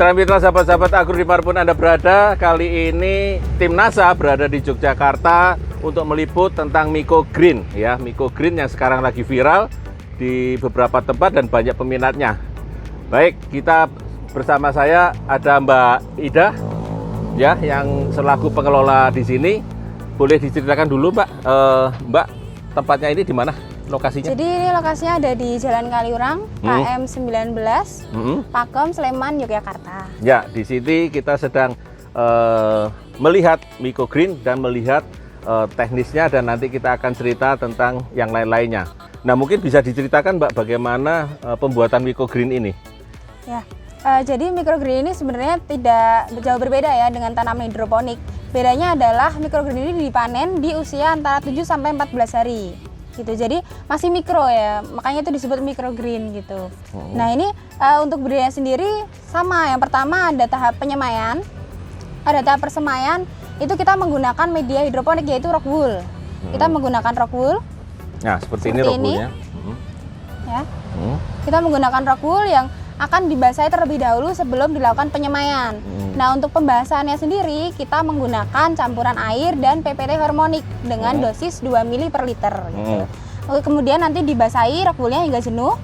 Mitra-mitra, sahabat-sahabat agro dimanapun Anda berada, kali ini tim NASA berada di Yogyakarta untuk meliput tentang microgreen ya, microgreen yang sekarang lagi viral di beberapa tempat dan banyak peminatnya. Baik, kita bersama saya ada Mbak Ida ya, yang selaku pengelola di sini. Boleh diceritakan dulu Mbak, Mbak tempatnya ini di mana? Lokasinya? Jadi ini lokasinya ada di Jalan Kaliurang, KM 19, Pakem, Sleman, Yogyakarta. Ya, di sini kita sedang melihat microgreen dan melihat teknisnya, dan nanti kita akan cerita tentang yang lain-lainnya. Nah, mungkin bisa diceritakan Mbak bagaimana pembuatan microgreen ini? Ya, jadi microgreen ini sebenarnya tidak jauh berbeda ya dengan tanaman hidroponik. Bedanya adalah microgreen ini dipanen di usia antara 7 sampai 14 hari. Gitu. Jadi masih mikro ya, makanya itu disebut microgreen gitu. Nah, ini untuk budidaya sendiri sama. Yang pertama ada tahap penyemaian, ada tahap persemaian. Itu kita menggunakan media hidroponik yaitu rock wool. Kita menggunakan rock wool. Nah, seperti ini rock woolnya. Ya. Kita menggunakan rock wool yang akan dibasahi terlebih dahulu sebelum dilakukan penyemaian. Nah, untuk pembahasannya sendiri kita menggunakan campuran air dan PPT hormonik dengan dosis 2 ml per liter gitu. Kemudian nanti dibasahi rock woolnya hingga jenuh.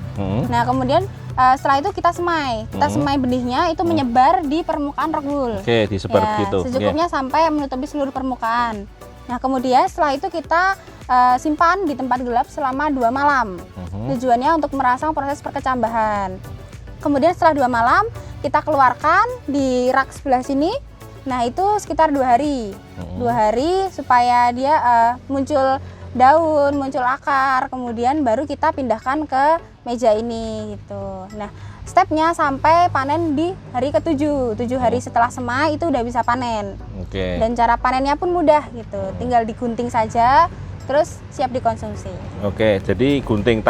Nah, kemudian setelah itu kita semai. Kita semai benihnya itu menyebar di permukaan rock wool. Oke, disebar ya, begitu. secukupnya sampai menutupi seluruh permukaan. Nah, kemudian setelah itu kita simpan di tempat gelap selama 2 malam. Tujuannya untuk merangsang proses perkecambahan. Kemudian setelah 2 malam kita keluarkan di rak sebelah sini. Nah, itu sekitar 2 hari. 2 hari supaya dia muncul daun, muncul akar, kemudian baru kita pindahkan ke meja ini gitu. Nah, stepnya sampai panen di hari ke-7. 7 hari setelah semai itu udah bisa panen. Oke. Dan cara panennya pun mudah gitu. Tinggal digunting saja, terus siap dikonsumsi. Oke, jadi gunting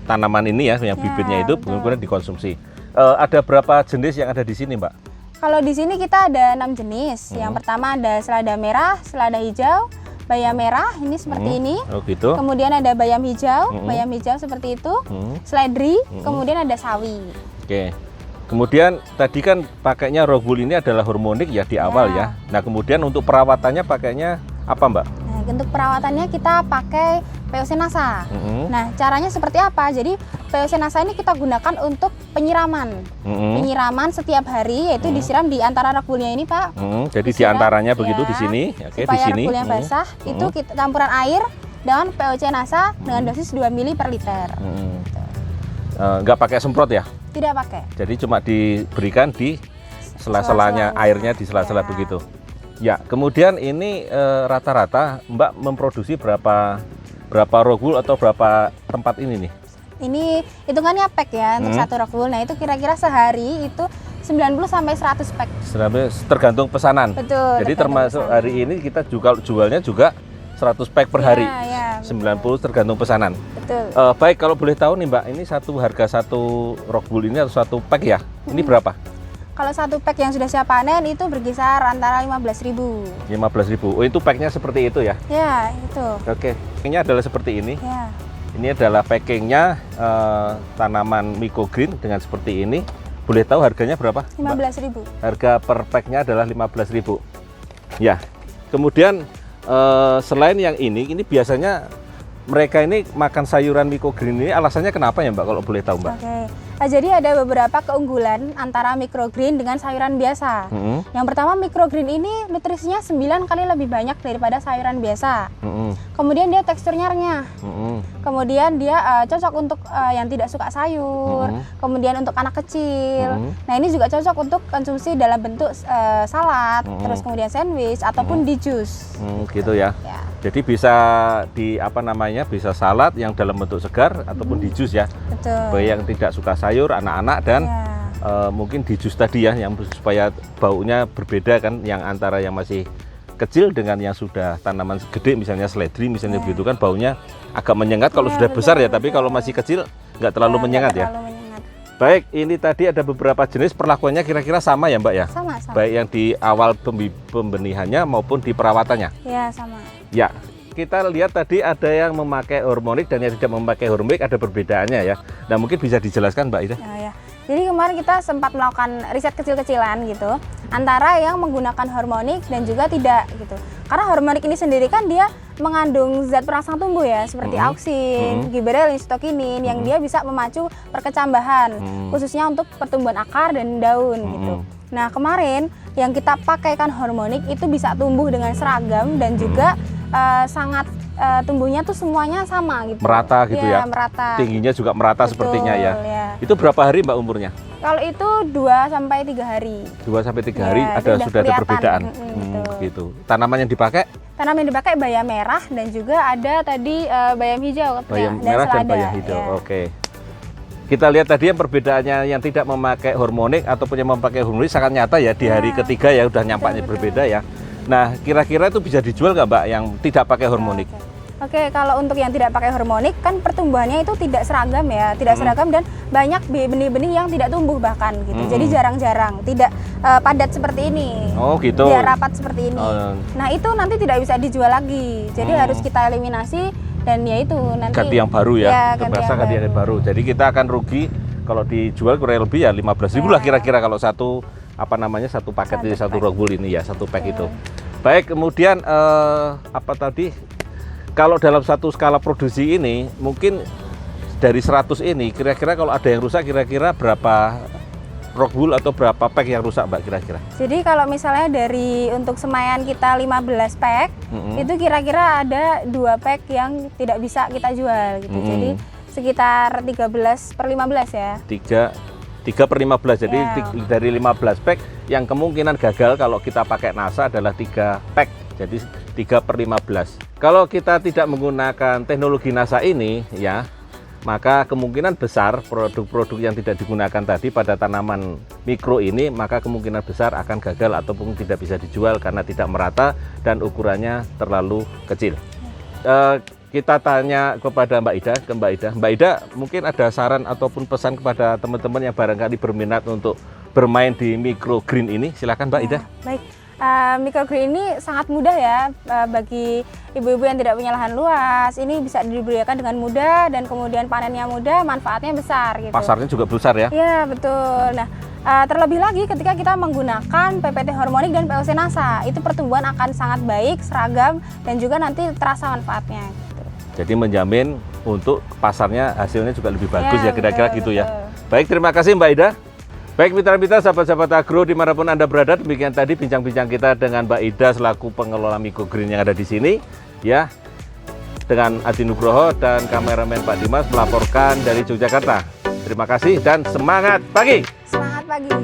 tanaman ini ya, yang bibitnya itu kemudian dikonsumsi. Ada berapa jenis yang ada di sini, Mbak? Kalau di sini kita ada 6 jenis. Yang pertama ada selada merah, selada hijau, bayam merah, ini seperti ini. Oh gitu. Kemudian ada bayam hijau seperti itu. Seledri, kemudian ada sawi. Oke. Kemudian tadi kan pakainya rock wool ini adalah hormonik ya di awal ya. Nah, kemudian untuk perawatannya pakainya apa, Mbak? Nah, untuk perawatannya kita pakai POC NASA. Nah, caranya seperti apa? Jadi POC NASA ini kita gunakan untuk penyiraman. Penyiraman setiap hari, yaitu disiram di antara rock woolnya ini, Pak. Jadi di antaranya begitu di sini. Oke, supaya di sini. rock woolnya basah, itu kita campuran air dengan POC NASA dengan dosis 2 ml per liter. Nggak pakai semprot ya? Tidak pakai. Jadi cuma diberikan di sela-selanya, airnya di sela-sela begitu. Ya, kemudian ini rata-rata Mbak memproduksi berapa rock wool atau berapa tempat ini nih? Ini hitungannya pack ya untuk satu rock wool. Nah, itu kira-kira sehari itu 90 sampai 100 pack. Tergantung pesanan. Betul. Jadi termasuk pesanan. Hari ini kita juga jualnya juga 100 pack per hari. Ya, 90 tergantung pesanan. Betul. Baik, kalau boleh tahu nih Mbak, ini harga satu rock wool ini atau satu pack ya? Ini berapa? Kalau satu pack yang sudah siap panen itu berkisar antara 15.000. 15.000. Oh, itu packnya seperti itu ya? Ya, itu. Oke. Ini adalah seperti ini. Ya. Ini adalah packingnya tanaman microgreen dengan seperti ini. Boleh tahu harganya berapa? 15.000. Harga per packnya adalah 15.000. Ya. Kemudian selain yang ini biasanya mereka ini makan sayuran microgreen ini, alasannya kenapa ya Mbak, kalau boleh tahu Mbak? Oke. Jadi ada beberapa keunggulan antara microgreen dengan sayuran biasa. Yang pertama, microgreen ini nutrisinya 9 kali lebih banyak daripada sayuran biasa. Kemudian dia teksturnya renyah. Kemudian dia cocok untuk yang tidak suka sayur. Kemudian untuk anak kecil. Nah, ini juga cocok untuk konsumsi dalam bentuk salad, terus kemudian sandwich ataupun di jus. Gitu ya. Jadi bisa bisa salad yang dalam bentuk segar ataupun di jus ya. Betul. Bagi yang tidak suka sayur, anak-anak, dan mungkin di jus tadi ya, yang supaya baunya berbeda kan, yang antara yang masih kecil dengan yang sudah tanaman gede, misalnya seledri misalnya begitu kan, baunya agak menyengat kalau sudah besar ya, tapi kalau masih kecil nggak terlalu menyengat ya. Baik, ini tadi ada beberapa jenis, perlakuannya kira-kira sama ya Mbak ya? Sama. Baik yang di awal pembenihannya maupun di perawatannya? Ya, sama. Ya, kita lihat tadi ada yang memakai hormonik dan yang tidak memakai hormonik, ada perbedaannya ya. Nah, mungkin bisa dijelaskan Mbak Ida? Ya. Jadi kemarin kita sempat melakukan riset kecil-kecilan gitu, antara yang menggunakan hormonik dan juga tidak gitu. Karena hormonik ini sendiri kan dia mengandung zat perangsang tumbuh ya, seperti auksin, giberellin, sitokinin yang dia bisa memacu perkecambahan, khususnya untuk pertumbuhan akar dan daun gitu. Nah kemarin yang kita pakaikan hormonik itu bisa tumbuh dengan seragam dan juga sangat tumbuhnya tuh semuanya sama gitu. Merata gitu ya? Merata. Tingginya juga merata. Betul, sepertinya ya. Itu berapa hari Mbak umurnya? Kalau itu 2-3 hari. 2-3 hari sudah ada perbedaan. Gitu. Tanaman yang dipakai? Tanaman yang dipakai bayam merah dan juga ada tadi bayam hijau. Bayam merah dan bayam hijau. Ya. Oke. Kita lihat tadi yang perbedaannya yang tidak memakai hormonik ataupun yang memakai hormonik sangat nyata ya di hari ketiga ya udah nyampaknya berbeda ya. Nah, kira-kira itu bisa dijual nggak Mbak yang tidak pakai hormonik? Oke, kalau untuk yang tidak pakai hormonik kan pertumbuhannya itu tidak seragam ya, tidak seragam dan banyak benih-benih yang tidak tumbuh bahkan gitu. Jadi jarang-jarang, tidak padat seperti ini. Oh gitu. Dia rapat seperti ini. Nah itu nanti tidak bisa dijual lagi. Jadi harus kita eliminasi dan ya itu nanti ganti yang baru ya. Ganti yang baru. Jadi kita akan rugi kalau dijual kurang lebih ya 15.000 lah kira-kira kalau satu satu paket ini satu rockwool ini ya, satu pack itu. Baik, kemudian apa tadi? Kalau dalam satu skala produksi ini, mungkin dari 100 ini, kira-kira kalau ada yang rusak, kira-kira berapa rockwool atau berapa pack yang rusak, Mbak, kira-kira? Jadi kalau misalnya dari untuk semaian kita 15 pack, itu kira-kira ada 2 pack yang tidak bisa kita jual, gitu. Jadi sekitar 13/15 ya. 3/15, jadi dari 15 pack, yang kemungkinan gagal kalau kita pakai NASA adalah 3 pack. Jadi 3/15. Kalau kita tidak menggunakan teknologi NASA ini ya, maka kemungkinan besar produk-produk yang tidak digunakan tadi pada tanaman mikro ini, maka kemungkinan besar akan gagal ataupun tidak bisa dijual karena tidak merata dan ukurannya terlalu kecil. Kita tanya kepada Mbak Ida, Mbak Ida mungkin ada saran ataupun pesan kepada teman-teman yang barangkali berminat untuk bermain di microgreen ini, silakan Mbak Ida. Baik. Microgreen ini sangat mudah ya bagi ibu-ibu yang tidak punya lahan luas. Ini bisa dibudidayakan dengan mudah dan kemudian panennya mudah, manfaatnya besar gitu. Pasarnya juga besar ya? Iya betul. Nah terlebih lagi ketika kita menggunakan PPT hormonik dan POC NASA, itu pertumbuhan akan sangat baik, seragam dan juga nanti terasa manfaatnya. Gitu. Jadi menjamin untuk pasarnya hasilnya juga lebih bagus ya kira-kira gitu ya. Baik, terima kasih Mbak Ida. Baik mitra-mitra, sahabat-sahabat agro dimanapun Anda berada, demikian tadi bincang-bincang kita dengan Mbak Ida selaku pengelola microgreen yang ada di sini, ya, dengan Adi Nugroho dan kameramen Pak Dimas melaporkan dari Yogyakarta. Terima kasih dan semangat pagi. Semangat pagi.